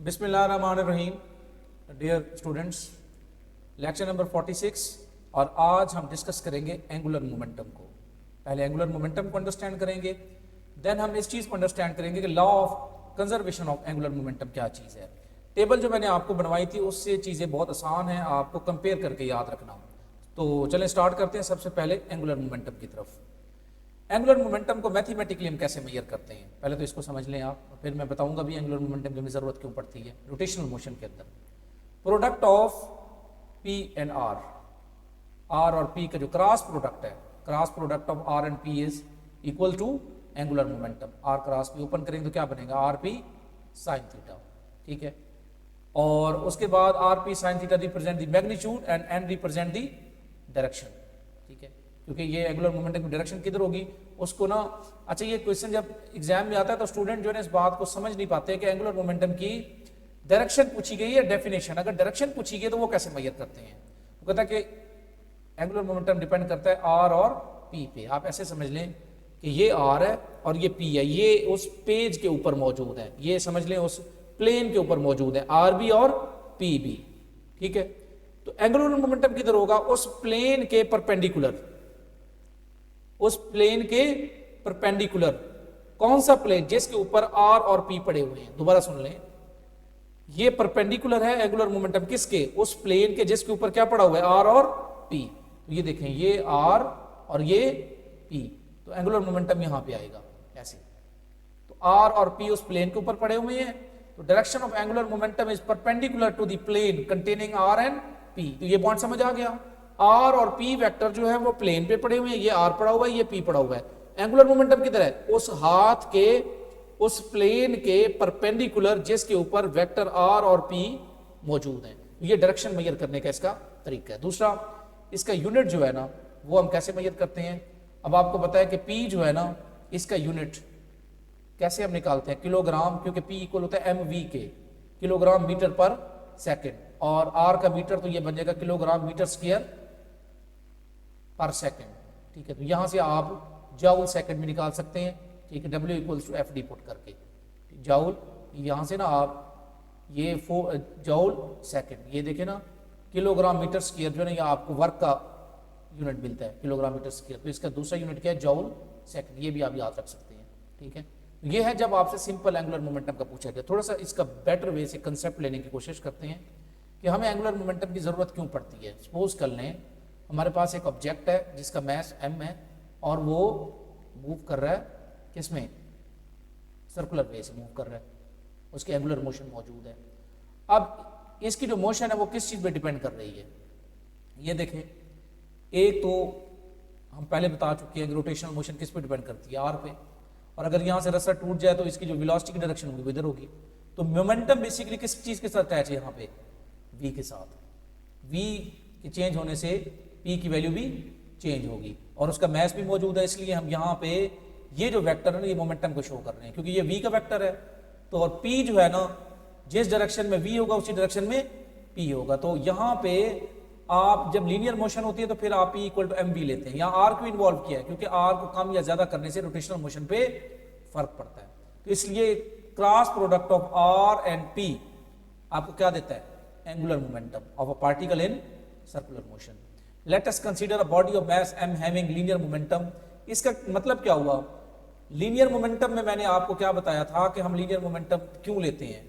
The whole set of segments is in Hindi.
बिस्मिल्लाहिर्रहमानिर्रहीम। डियर स्टूडेंट्स, लेक्चर नंबर 46 और आज हम डिस्कस करेंगे एंगुलर मोमेंटम को। पहले एंगुलर मोमेंटम को अंडरस्टैंड करेंगे, देन हम इस चीज़ को अंडरस्टैंड करेंगे कि law of conservation of angular momentum क्या चीज़ है। टेबल जो मैंने आपको बनवाई थी उससे चीज़ें बहुत आसान हैं, आपको कंपेयर करके याद रखना। तो चलें स्टार्ट करते हैं सबसे पहले एंगुलर मोमेंटम की तरफ। एंगुलर मोमेंटम को मैथमेटिकली हम कैसे मेजर करते हैं, पहले तो इसको समझ लें आप, फिर मैं बताऊंगा भी एंगुलर मोमेंटम की हमें ज़रूरत क्यों पड़ती है। रोटेशनल मोशन के अंदर product of P and R और पी का जो क्रॉस प्रोडक्ट है, cross product of R and P is equal to angular momentum. R cross P open करेंगे तो क्या बनेगा, आर पी साइन थीटा। ठीक है, और उसके बाद R P sine theta represent the magnitude and N represent the direction. ठीक है, क्योंकि ये एंगुलर मोमेंटम की डायरेक्शन किधर होगी उसको ना, अच्छा ये क्वेश्चन जब एग्जाम में आता है तो स्टूडेंट जो है इस बात को समझ नहीं पाते कि एंगुलर मोमेंटम की डायरेक्शन पूछी गई है डेफिनेशन। अगर डायरेक्शन पूछी गई तो वो कैसे मेजर करते हैं। वो कहता है कि एंगुलर मोमेंटम डिपेंड करता है आर और पी पे। आप ऐसे समझ लें कि ये आर है और ये पी है, ये उस पेज के ऊपर मौजूद है, ये समझ लें उस प्लेन के ऊपर मौजूद है, आर बी और पी बी। ठीक है, तो एंगुलर मोमेंटम किधर होगा, उस प्लेन के परपेंडिकुलर, उस प्लेन के परपेंडिकुलर। कौन सा प्लेन, जिसके ऊपर आर और पी पड़े हुए हैं। दोबारा सुन लें, ये परपेंडिकुलर है एंगुलर मोमेंटम किसके, उस प्लेन के जिसके ऊपर क्या पड़ा हुआ है, आर और पी। तो ये देखें, ये आर और ये पी, तो एंगुलर मोमेंटम यहां पे आएगा ऐसे। तो आर और पी उस प्लेन के ऊपर पड़े हुए हैं, तो direction of angular momentum is perpendicular to the plane containing R and P. तो ये पॉइंट समझ आ गया। आर और पी वेक्टर जो है वो प्लेन पे पड़े हुए हैं, ये आर पड़ा हुआ है, ये पी पड़ा हुआ है। एंगुलर मोमेंटम किधर है, उस हाथ के उस प्लेन के परपेंडिकुलर जिसके ऊपर वेक्टर आर और पी मौजूद हैं। ये डायरेक्शन मेजर करने का इसका तरीका है। दूसरा, इसका यूनिट जो है ना वो हम कैसे मेजर करते हैं। अब आपको पता है कि पी जो है ना, इसका यूनिट कैसे हम निकालते हैं, किलोग्राम, क्योंकि पी इक्वल होता है एम वी के, किलोग्राम मीटर पर सेकेंड, और आर का मीटर तो ये बन जाएगा किलोग्राम मीटर स्क्वायर पर सेकेंड। ठीक है, तो यहां से आप जाउल सेकंड में निकाल सकते हैं। ठीक है, W equals to F D put करके जाउल, यहां से ना आप ये जाउल सेकंड, ये देखें ना किलोग्राम मीटर स्क्वायर जो है ना, ये आपको वर्क का यूनिट मिलता है किलोग्राम मीटर स्क्वायर। तो इसका दूसरा यूनिट क्या है, जाउल सेकंड, ये भी आप याद रख सकते हैं। ठीक है, ये है जब आपसे सिंपल एंगुलर मोमेंटम का पूछा गया। थोड़ा सा इसका बेटर वे से कंसेप्ट लेने की कोशिश करते हैं कि हमें एंगुलर मोमेंटम की जरूरत क्यों पड़ती है। सपोज कर लें हमारे पास एक ऑब्जेक्ट है जिसका मास m है और वो मूव कर रहा है किसमें, सर्कुलर वे से मूव कर रहा है, उसकी एंगुलर मोशन मौजूद है। अब इसकी जो मोशन है वो किस चीज़ पे डिपेंड कर रही है, ये देखें। एक तो हम पहले बता चुके हैं कि रोटेशनल मोशन किस पे डिपेंड करती है, आर पे। और अगर यहाँ से रस्सा टूट जाए तो इसकी जो वेलोसिटी की डायरेक्शन होगी वो इधर होगी। तो मोमेंटम बेसिकली किस चीज़ के साथ अटैच है, यहाँ पे v के साथ। v के चेंज होने से p की वैल्यू भी चेंज होगी और उसका मैस भी मौजूद है, इसलिए हम यहाँ पे ये जो वेक्टर है ना ये मोमेंटम को शो कर रहे हैं, क्योंकि ये v का वेक्टर है। तो और p जो है ना, जिस डायरेक्शन में v होगा उसी डायरेक्शन में p होगा। तो यहाँ पे आप जब लीनियर मोशन होती है तो फिर आप p इक्वल टू mv लेते हैं। यहाँ r को इन्वॉल्व किया है क्योंकि r को कम या ज्यादा करने से रोटेशनल मोशन पे फर्क पड़ता है। तो इसलिए cross product of r and p आपको क्या देता है, angular momentum of a particle in circular motion. Let us consider a body of mass m having linear momentum. इसका मतलब क्या हुआ, लीनियर मोमेंटम में मैंने आपको क्या बताया था कि हम लीनियर मोमेंटम क्यों लेते हैं,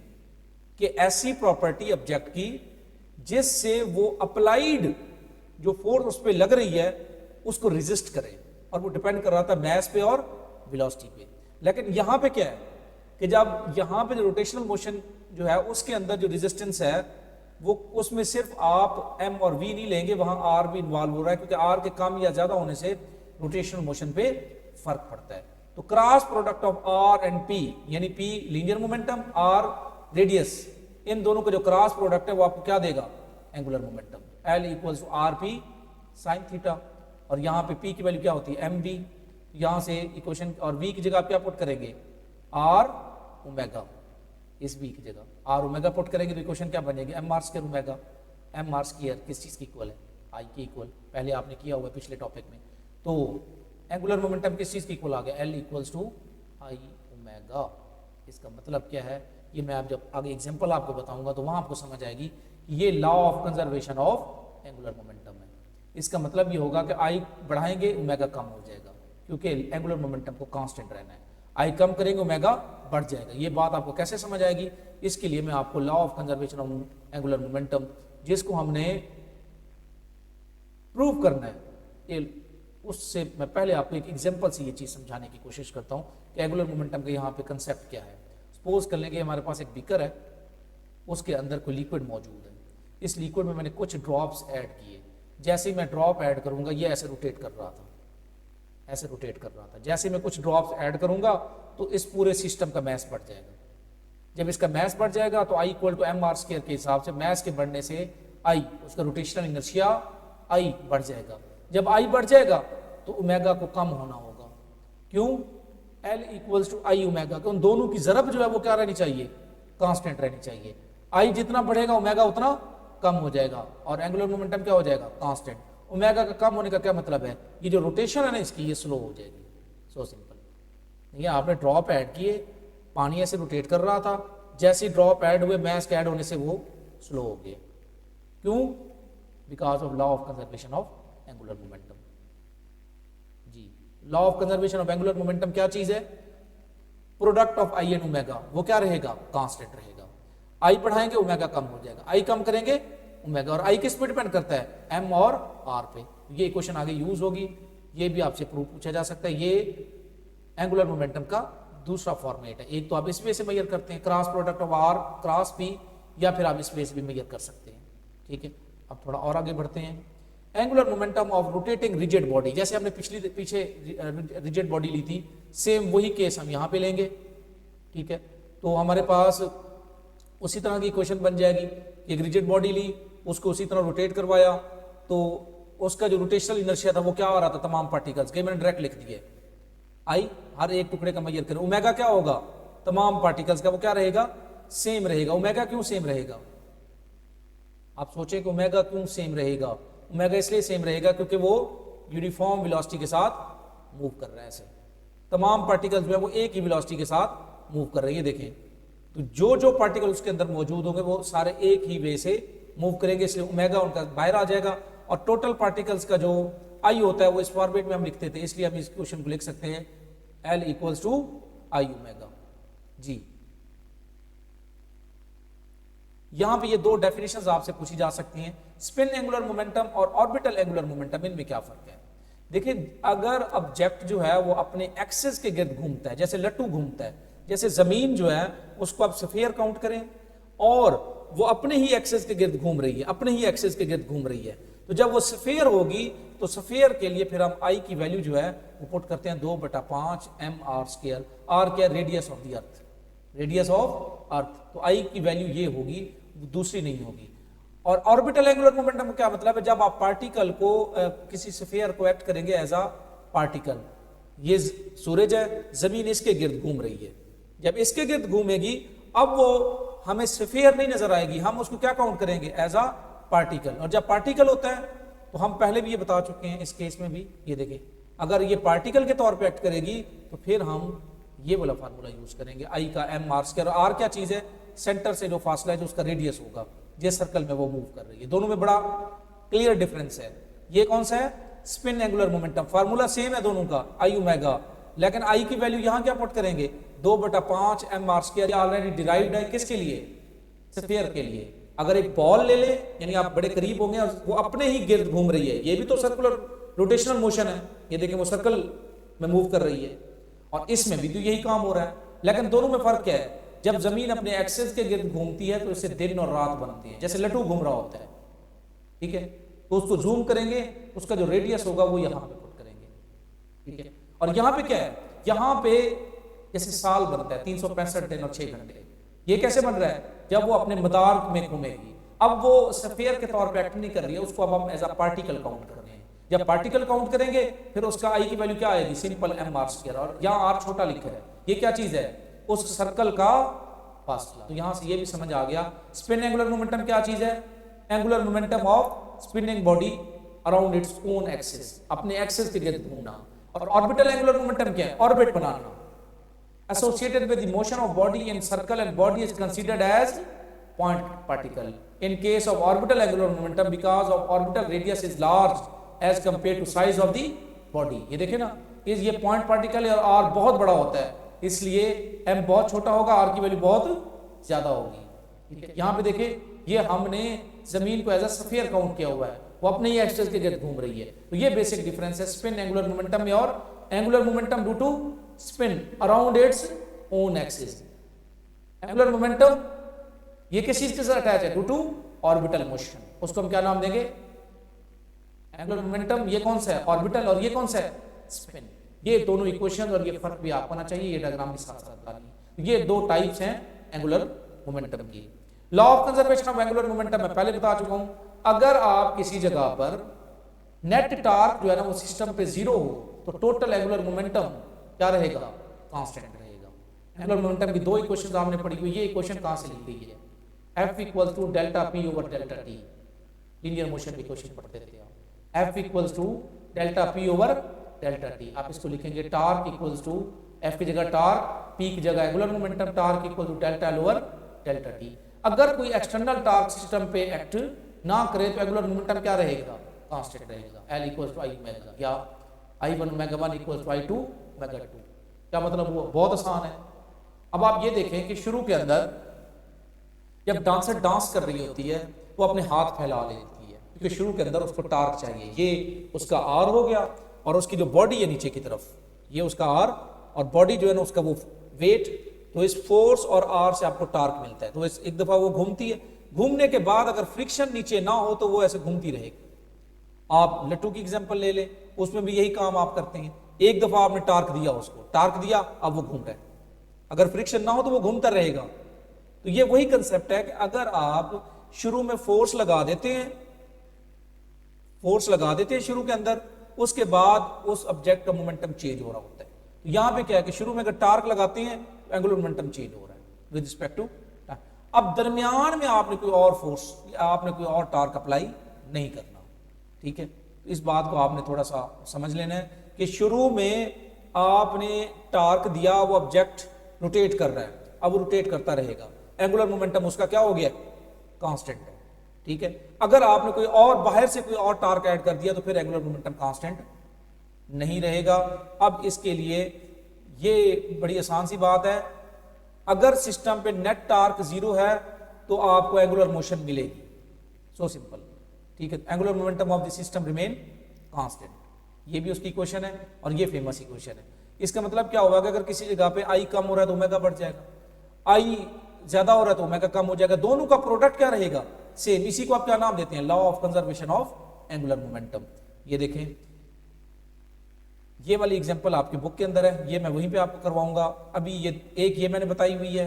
कि ऐसी प्रॉपर्टी ऑब्जेक्ट की जिससे वो अप्लाइड जो फोर्स उस पर लग रही है उसको रेजिस्ट करे, और वो डिपेंड कर रहा था मास पे और वेलोसिटी पे। लेकिन यहाँ पे क्या है कि जब यहाँ पे जो रोटेशनल मोशन जो है उसके अंदर जो रेजिस्टेंस है वो उसमें सिर्फ आप m और v नहीं लेंगे, वहां r भी इन्वॉल्व हो रहा है, क्योंकि r के कम या ज्यादा होने से रोटेशनल मोशन पे फर्क पड़ता है। तो cross product of r and p, यानी p linear momentum, r radius, इन दोनों का जो क्रॉस प्रोडक्ट है वो आपको क्या देगा, angular momentum. l equals to R P sine theta, और यहाँ पे p की वैल्यू क्या होती है, mv। यहाँ से इक्वेशन, और v की जगह आप क्या पुट करेंगे, r ओमेगा, इस v की जगह r ओमेगा पुट करेंगे तो इक्वेशन क्या बनेगी, M R square omega. M R square किस चीज़ की इक्वल है, आई के इक्वल, पहले आपने किया हुआ पिछले टॉपिक में। तो एंगुलर मोमेंटम किस चीज़ की इक्वल आ गया, L equals to I omega. इसका मतलब क्या है, ये मैं आप जब आगे एग्जांपल आपको बताऊंगा तो वहां आपको समझ आएगी कि ये law of conservation of angular momentum है। इसका मतलब ये होगा कि आई बढ़ाएंगे ओमेगा कम हो जाएगा, क्योंकि एंगुलर मोमेंटम को कांस्टेंट रहना है। आई कम करेंगे ओमेगा बढ़ जाएगा। ये बात आपको कैसे समझ आएगी, इसके लिए मैं आपको law of conservation of angular momentum, जिसको हमने प्रूव करना है, ये उससे मैं पहले आपको एक एग्जांपल से ये चीज समझाने की कोशिश करता हूं कि एंगुलर मोमेंटम का यहाँ पे कंसेप्ट क्या है। सपोज कर लेंगे हमारे पास एक बीकर है, उसके अंदर कोई लिक्विड मौजूद है। इस लिक्विड में मैंने कुछ ड्रॉप्स ऐड किए। जैसे ही मैं ड्रॉप ऐड करूंगा ये ऐसे रोटेट कर रहा था, ऐसे रोटेट कर रहा था। जैसे मैं कुछ ड्रॉप्स ऐड करूंगा तो इस पूरे सिस्टम का मैस बढ़ जाएगा। जब इसका मैस बढ़ जाएगा तो I equal to M R square के हिसाब से मैस के बढ़ने से आई, उसका रोटेशनल इनर्शिया आई बढ़ जाएगा। जब आई बढ़ जाएगा तो ओमेगा को कम होना होगा। क्यों? L equals to I omega, उन दोनों की ज़रब जो है वो क्या रहनी चाहिए, कांस्टेंट रहनी चाहिए। आई जितना बढ़ेगा ओमेगा उतना कम हो जाएगा और एंगुलर मोमेंटम क्या हो जाएगा, कांस्टेंट। ओमेगा का कम होने का क्या मतलब है, ये जो रोटेशन है ना इसकी ये स्लो हो जाएगी। So simple. ये आपने ड्रॉप ऐड किए, पानी ऐसे रोटेट कर रहा था, जैसे ड्रॉप ऐड हुए मैस के ऐड होने से वो स्लो हो गए। क्यों? Because of law of conservation of angular momentum. जी, law of conservation of angular momentum क्या चीज है, product of I and omega वो क्या रहेगा, कांस्टेंट रहेगा। आई बढ़ाएंगे ओमेगा कम हो जाएगा, आई कम करेंगे ओमेगा, और आई किस पे डिपेंड करता है, एम और आर पे। ये क्वेश्चन आगे यूज होगी, ये भी आपसे प्रूफ पूछा जा सकता है। ये एंगुलर मोमेंटम का दूसरा फॉर्मेट है। एक तो आप इस वे से मेजर करते हैं, cross product of R cross P, या फिर आप इस वे से भी मेजर कर सकते हैं। ठीक है, अब थोड़ा और आगे बढ़ते हैं। Angular momentum of rotating rigid body, जैसे हमने पीछे रिजिड बॉडी ली थी, सेम वही केस हम यहाँ पे लेंगे। ठीक है, तो हमारे पास उसी तरह की क्वेश्चन बन जाएगी। एक रिजिड बॉडी ली, उसको उसी तरह रोटेट करवाया, तो उसका जो रोटेशनल इनर्शिया था वो क्या आ रहा था, तमाम पार्टिकल्स के, मैंने डायरेक्ट लिख दिए। आई हर एक टुकड़े का मेजर करें, ओमेगा क्या होगा, तमाम पार्टिकल्स का वो क्या रहेगा, सेम रहेगा। ओमेगा क्यों सेम रहेगा, आप सोचें कि ओमेगा क्यों सेम रहेगा। ओमेगा इसलिए सेम रहेगा क्योंकि वो यूनिफॉर्म वेलोसिटी के साथ मूव कर रहा है। ऐसे तमाम पार्टिकल्स जो है वो एक ही वेलोसिटी के साथ मूव कर रही है। देखें, तो जो जो पार्टिकल उसके अंदर मौजूद होंगे वो सारे एक ही वे से मूव करेंगे, इसलिए ओमेगा उनका बाहर आ जाएगा। और टोटल पार्टिकल्स का जो आई होता है वो इस फॉर्मेट में हम लिखते थे, इसलिए हम इस क्वेश्चन को लिख सकते हैं L equals to I omega. जी, यहां पे ये दो डेफिनेशंस आपसे पूछी जा सकती हैं, स्पिन एंगुलर मोमेंटम और ऑर्बिटल एंगुलर मोमेंटम, इनमें क्या फर्क है। देखिए, अगर ऑब्जेक्ट जो है वो अपने एक्सिस के गिर्द घूमता है, जैसे लट्टू घूमता है, जैसे जमीन जो है उसको आप स्फीयर काउंट करें और वो अपने ही एक्सिस के गिर्द घूम रही है, अपने ही एक्सिस के गिर्द घूम रही है, तो जब वो स्फीयर होगी तो स्फीयर के लिए फिर हम आई की वैल्यू जो है वो पुट करते हैं 2/5 एम आर स्क्वायर। आर क्या, radius of the earth, radius of earth. तो आई की वैल्यू ये होगी, दूसरी नहीं होगी। और ऑर्बिटल एंगुलर मोमेंटम का क्या मतलब है, जब आप पार्टिकल को किसी स्फीयर को एक्ट करेंगे एज अ पार्टिकल, ये सूरज है, जमीन इसके गिर्द घूम रही है, जब इसके गिर्द घूमेगी अब वो हमें स्फीयर नहीं नजर आएगी, हम उसको क्या काउंट करेंगे, एज अ पार्टिकल। और जब पार्टिकल होता है तो हम पहले भी ये बता चुके हैं, इस केस में भी ये देखें, अगर ये पार्टिकल के तौर पे एक्ट करेगी तो फिर हम ये वाला फार्मूला यूज करेंगे, आई का एम आर स्क्वायर। आर क्या चीज है, सेंटर से जो फासला है जो उसका रेडियस होगा, जिस सर्कल में वो मूव कर रही है। दोनों में बड़ा क्लियर डिफरेंस है। ये कौन सा है, spin angular momentum. Formula same है दोनों का, आई ओमेगा, लेकिन आई की वैल्यू यहां क्या पुट करेंगे, 2/5 M R square. Already derived है किसके लिए, स्फीयर के लिए। अगर एक बॉल ले ले, यानी आप बड़े करीब होंगे, वो अपने ही गिर्द घूम रही है, ये भी तो सर्कुलर रोटेशनल मोशन है, ये देखें वो सर्कल में मूव कर रही है, और इसमें भी तो यही काम हो रहा है। लेकिन दोनों में फर्क क्या है, जब जमीन अपने एक्सिस के गिर्द घूमती है तो इससे दिन और रात बनती है, जैसे लट्टू घूम रहा होता है। ठीक है, तो उसको जूम करेंगे, उसका जो रेडियस होगा वो यहां पे पुट करेंगे। ठीक है, और यहां पे क्या है, यहां पे जैसे साल बनता है 365 दिन और 6 घंटे, ये कैसे बन रहा है, जब वो अपने मदार में घूमेगी। अब वो स्फीयर के तौर पे एक्ट नहीं कर रही है, उसको अब हम एज अ पार्टिकल काउंट कर रहे हैं। जब पार्टिकल काउंट करेंगे फिर उसका आई की वैल्यू क्या आएगी, सिंपल एम आर स्क्वायर, और यहाँ आर छोटा लिखा है, ये क्या चीज है, उस सर्कल का फासला। तो यहां से ये भी समझ आ गया स्पिन एंगुलर मोमेंटम क्या चीज है, angular momentum of spinning body around its own axis, अपने एक्सिस के गिर्द घूमना। और ऑर्बिटल एंगुलर मोमेंटम क्या है, orbit banana. associated with the motion of body in circle and body is considered as point particle. In case of orbital angular momentum, because of orbital radius is large as compared to size of the body. ये देखे ना, ये point particle है और r बहुत बड़ा होता है, इसलिए m बहुत छोटा होगा, r की वैल्यू बहुत ज्यादा होगी. ठीक है, यहाँ पे देखे ये हमने जमीन को एज अ स्फीयर काउंट किया हुआ है, वो अपने ही एक्सिस के गिर्द घूम रही है. तो ये बेसिक डिफरेंस है स्पिन एंगुलर मोमेंटम में और angular momentum due to spin around its own axis. Angular momentum ये किस चीज के साथ अटैच है? Due to orbital motion. उसको हम क्या नाम देंगे? Angular momentum. ये कौन सा है? ऑर्बिटल. और ये कौन सा है? स्पिन. ये दोनों इक्वेशन और ये फर्क भी आपको आना चाहिए, ये डायग्राम भी साथ साथ डालिए. ये दो टाइप्स हैं एंगुलर मोमेंटम की. Law of conservation of angular momentum मैं पहले बता चुका हूं. अगर आप किसी जगह पर नेट टार्क जो है ना वो सिस्टम पे जीरो हो तो टोटल एंगुलर मोमेंटम क्या रहेगा? कांस्टेंट रहेगा. एंगुलर मोमेंटम की दो इक्वेशन आपने पढ़ी हुई. ये इक्वेशन कहां से ली गई है? F equals to delta P over delta T. Linear motion की इक्वेशन पढ़ते थे आप. F equals to delta P over delta T. आप इसको लिखेंगे टार्क इक्वल्स टू F की जगह टार्क, P की जगह angular momentum, torque equal to delta L over delta T. अगर कोई एक्सटर्नल टार्क सिस्टम पे एक्ट ना करे तो एंगुलर मोमेंटम क्या रहेगा? कांस्टेंट रहेगा. L equals to I omega या I1 omega 1 equals to I2 omega 2. क्या मतलब? वो बहुत आसान है. अब आप ये देखें कि शुरू के अंदर जब डांसर डांस कर रही होती है वो अपने हाथ फैला लेती है क्योंकि शुरू के अंदर उसको टार्क चाहिए. ये उसका आर हो गया और उसकी जो बॉडी है नीचे की तरफ, ये उसका आर और बॉडी जो है ना उसका वो वेट. तो इस फोर्स और आर से आपको टार्क मिलता है. तो इस एक दफा वो घूमती है, घूमने के बाद अगर फ्रिक्शन नीचे ना हो तो वो ऐसे घूमती रहेगी. आप लट्टू की एग्जांपल ले लें, उसमें भी यही काम आप करते हैं. एक दफा आपने टार्क दिया, उसको टार्क दिया, अब वो घूम रहा है. अगर फ्रिक्शन ना हो तो वो घूमता रहेगा. तो ये वही कंसेप्ट है कि अगर आप शुरू में फोर्स लगा देते हैं शुरू के अंदर, उसके बाद उस ऑब्जेक्ट का मोमेंटम चेंज हो रहा होता है. तो यहां पे क्या है कि शुरू में अगर टार्क लगाते हैं तो एंगुलर मोमेंटम चेंज हो रहा है विद रिस्पेक्ट टू. अब दरमियान में आपने कोई और फोर्स, आपने कोई और टार्क अप्लाई नहीं करना. ठीक है, तो इस बात को आपने थोड़ा सा समझ लेना है कि शुरू में आपने टार्क दिया, वो ऑब्जेक्ट रोटेट कर रहा है, अब वो रोटेट करता रहेगा. एंगुलर मोमेंटम उसका क्या हो गया? कांस्टेंट है. ठीक है, अगर आपने कोई और बाहर से कोई और टार्क ऐड कर दिया तो फिर एंगुलर मोमेंटम कांस्टेंट नहीं रहेगा. अब इसके लिए ये बड़ी आसान सी बात है, अगर सिस्टम पे नेट टार्क जीरो है तो आपको एंगुलर मोशन मिलेगी. So simple. ठीक है, angular momentum of the system remain constant. ये भी उसकी इक्वेशन है और ये फेमस इक्वेशन है. इसका मतलब क्या होगा कि अगर किसी जगह पे आई कम हो रहा है तो ओमेगा बढ़ जाएगा, आई ज्यादा हो रहा है तो ओमेगा कम हो जाएगा. दोनों का प्रोडक्ट क्या रहेगा? सेम. इसी को आप क्या नाम देते हैं? Law of conservation of angular momentum. ये देखें, ये वाली एग्जांपल आपकी बुक के अंदर है, ये मैं वहीं पे आपको करवाऊंगा. अभी ये मैंने बताई हुई है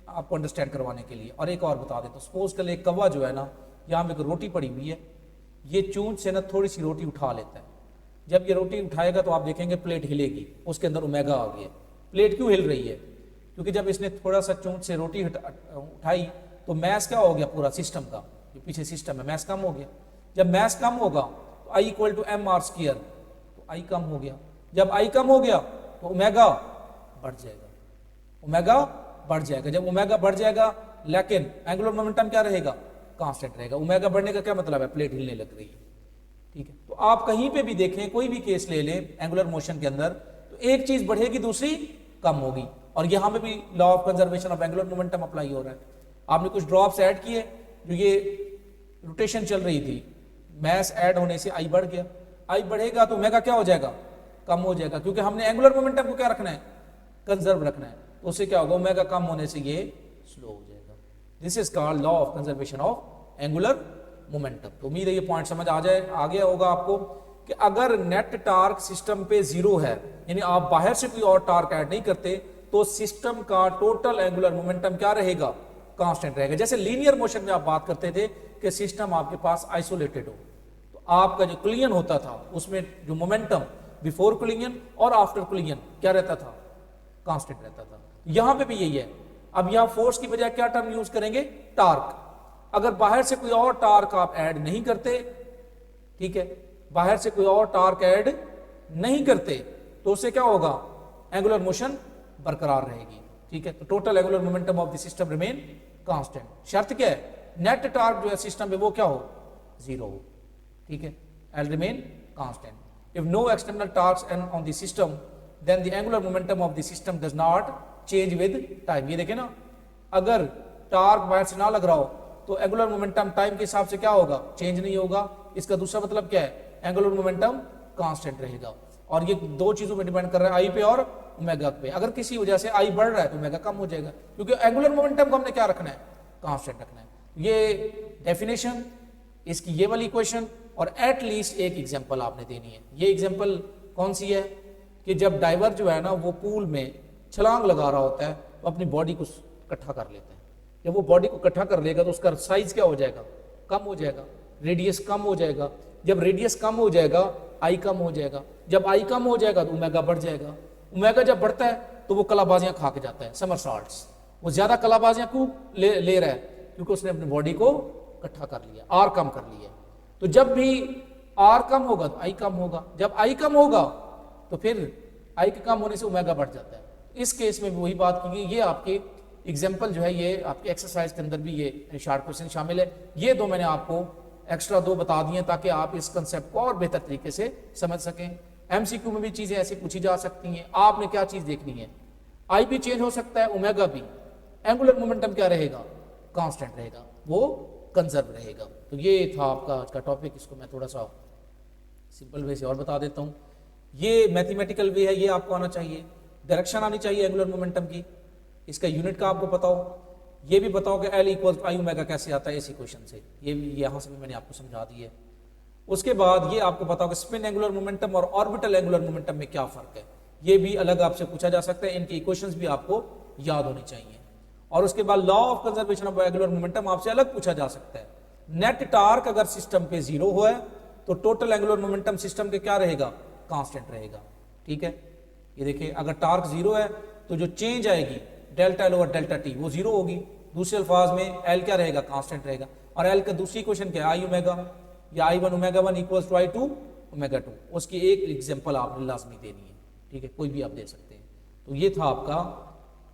आपको अंडरस्टैंड करवाने के लिए, और एक और बता देता हूं. सपोज कर ले एक कौवा जो है ना, यहाँ पे एक रोटी पड़ी हुई है, ये चूंच से ना थोड़ी सी रोटी उठा लेता है. जब ये रोटी उठाएगा तो आप देखेंगे प्लेट हिलेगी, उसके अंदर ओमेगा आ गया. प्लेट क्यों हिल रही है? क्योंकि जब इसने थोड़ा सा चूंच से रोटी उठाई तो मैस क्या हो गया? पूरा सिस्टम का जो पीछे सिस्टम है मैस कम हो गया. जब मैस कम होगा तो I equal to M R square, तो आई कम हो गया. जब आई कम हो गया तो ओमेगा बढ़ जाएगा, ओमेगा बढ़ जाएगा. जब ओमेगा बढ़ जाएगा लेकिन एंगुलर मोमेंटम क्या रहेगा? कांस्टेंट रहेगा. ओमेगा बढ़ने का क्या मतलब है? प्लेट हिलने लग रही है. ठीक है, तो आप कहीं पे भी देखें, कोई भी केस ले लें एंगुलर मोशन के अंदर, तो एक चीज बढ़ेगी दूसरी कम होगी. और यहां पे भी law of conservation of angular momentum apply हो रहा है. आपने कुछ ड्रॉप्स ऐड किए, जो ये रोटेशन चल रही थी, मैस ऐड होने से आई बढ़ गया. आई बढ़ेगा तो ओमेगा क्या हो जाएगा? कम हो जाएगा, क्योंकि हमने एंगुलर मोमेंटम को क्या रखना है? कंजर्व रखना है. तो उससे क्या होगा? ओमेगा कम होने से ये स्लो हो जाएगा. This is called law of conservation of angular momentum. तो उम्मीद है ये पॉइंट समझ आ गया होगा आपको कि अगर नेट टार्क सिस्टम पे जीरो है, यानी आप बाहर से कोई और टार्क ऐड नहीं करते, तो सिस्टम का टोटल एंगुलर मोमेंटम क्या रहेगा? कांस्टेंट रहेगा. जैसे लीनियर मोशन में आप बात करते थे कि सिस्टम आपके पास आइसोलेटेड हो, तो आपका जो कोलिजन होता था उसमें जो मोमेंटम बिफोर कोलिजन और आफ्टर कोलिजन क्या रहता था? कांस्टेंट रहता था. यहां पे भी यही है. अब यहां फोर्स की बजाय क्या टर्म यूज करेंगे? टार्क. अगर बाहर से कोई और टार्क आप ऐड नहीं करते, ठीक है, बाहर से कोई और टार्क ऐड नहीं करते, तो उससे क्या होगा? एंगुलर मोशन बरकरार रहेगी, ठीक है। तो total angular momentum of the system remain constant. शर्त क्या है, नेट टॉर्क जो है सिस्टम में वो क्या हो, जीरो हो, ठीक है, L remain constant. If no external torques and on the system then the angular momentum of the system does not change with time. ये देखें ना, अगर टॉर्क बाहर से ना लग रहा हो तो एंगुलर मोमेंटम टाइम के हिसाब से क्या होगा, चेंज नहीं होगा। इसका दूसरा मतलब क्या है, एंगुलर मोमेंटम कांस्टेंट रहेगा। और ये दो चीजों में डिपेंड कर रहा है, आई पे और ओमेगा पे। अगर किसी वजह से आई बढ़ रहा है तो ओमेगा कम हो जाएगा, क्योंकि एंगुलर मोमेंटम को हमने क्या रखना है, कांस्टेंट रखना है। ये डेफिनेशन, इसकी ये वाली क्वेश्चन, और एट लीस्ट एक एग्जांपल आपने देनी है। ये एग्जांपल कौन सी है कि जब डाइवर जो है ना वो पूल में छलांग लगा रहा होता है तो अपनी बॉडी को इकट्ठा कर लेता है। जब वो बॉडी को इकट्ठा कर लेगा तो उसका साइज क्या हो जाएगा, कम हो जाएगा, रेडियस कम हो जाएगा। जब रेडियस कम हो जाएगा आई कम हो जाएगा, जब आई कम हो जाएगा तो ओमेगा बढ़ जाएगा। ओमेगा जब बढ़ता है तो वो कलाबाजियां खा के जाता है, समरसॉल्ट्स। वो ज्यादा कलाबाजियां क्यों ले रहा है, क्योंकि उसने अपनी बॉडी को इकट्ठा कर लिया, आर कम कर लिया। तो जब भी आर कम होगा तो आई कम होगा, जब आई कम होगा तो फिर आई के कम होने से ओमेगा बढ़ जाता है। इस केस में भी वही बात की गई। ये आपके एग्जाम्पल जो है, ये आपके एक्सरसाइज के अंदर भी ये शॉर्ट क्वेश्चन शामिल है। ये दो मैंने आपको एक्स्ट्रा दो बता दिए ताकि आप इस कंसेप्ट को और बेहतर तरीके से समझ सकें। एमसीक्यू में भी चीजें ऐसी पूछी जा सकती हैं। आपने क्या चीज देखनी है, आई भी चेंज हो सकता है, ओमेगा भी, एंगुलर मोमेंटम क्या रहेगा, कांस्टेंट रहेगा, वो कंजर्व रहेगा। तो ये था आपका आज का टॉपिक। इसको मैं थोड़ा सा सिंपल वे से और बता देता हूँ। ये मैथमेटिकल वे है, ये आपको आना चाहिए, डायरेक्शन आनी चाहिए एंगुलर मोमेंटम की, इसका यूनिट का आपको पता हो, ये भी बताओ कि एल इक्वल आई ओमेगा कैसे आता है इसी क्वेश्चन से, ये भी यहाँ से भी मैंने आपको समझा दी है। उसके बाद ये आपको पता हो कि स्पिन एंगुलर मोमेंटम और ऑर्बिटल एंगुलर मोमेंटम में क्या फर्क है, ये भी अलग आपसे पूछा जा सकता है। इनकी इक्वेशंस भी आपको याद होनी चाहिए। और उसके बाद law of conservation of angular momentum आपसे अलग पूछा जा सकता है। नेट टार्क अगर सिस्टम पे जीरो हुआ है तो टोटल एंगुलर मोमेंटम सिस्टम के क्या रहेगा, कांस्टेंट रहेगा, ठीक है। ये देखिए, अगर टार्क जीरो है तो जो चेंज आएगी delta L over delta T वो जीरो होगी। दूसरे अल्फाज में एल क्या रहेगा, कांस्टेंट रहेगा। और एल का दूसरी क्वेश्चन क्या है, आई ओमेगा या I one omega one equals to I two omega two. उसकी एक एग्जांपल आपने लाजमी देनी है, ठीक है, कोई भी आप दे सकते हैं। तो ये था आपका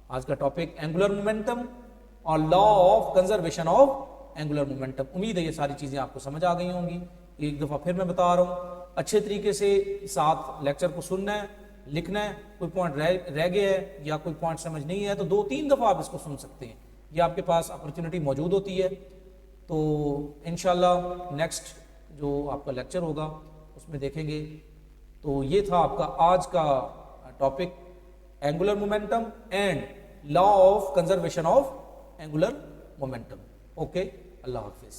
आज का टॉपिक, एंगुलर मोमेंटम और law of conservation of angular momentum. उम्मीद है ये सारी चीजें आपको समझ आ गई होंगी। एक दफा फिर मैं बता रहा हूँ, अच्छे तरीके से साथ लेक्चर को सुनना है, लिखना है। कोई पॉइंट रह गया है या कोई पॉइंट समझ नहीं है तो 2-3 दफा आप इसको सुन सकते हैं, ये आपके पास अपॉर्चुनिटी मौजूद होती है। तो इंशाल्लाह नेक्स्ट जो आपका लेक्चर होगा उसमें देखेंगे। तो ये था आपका आज का topic, angular momentum and law of conservation of angular momentum. Okay, Allah Hafiz.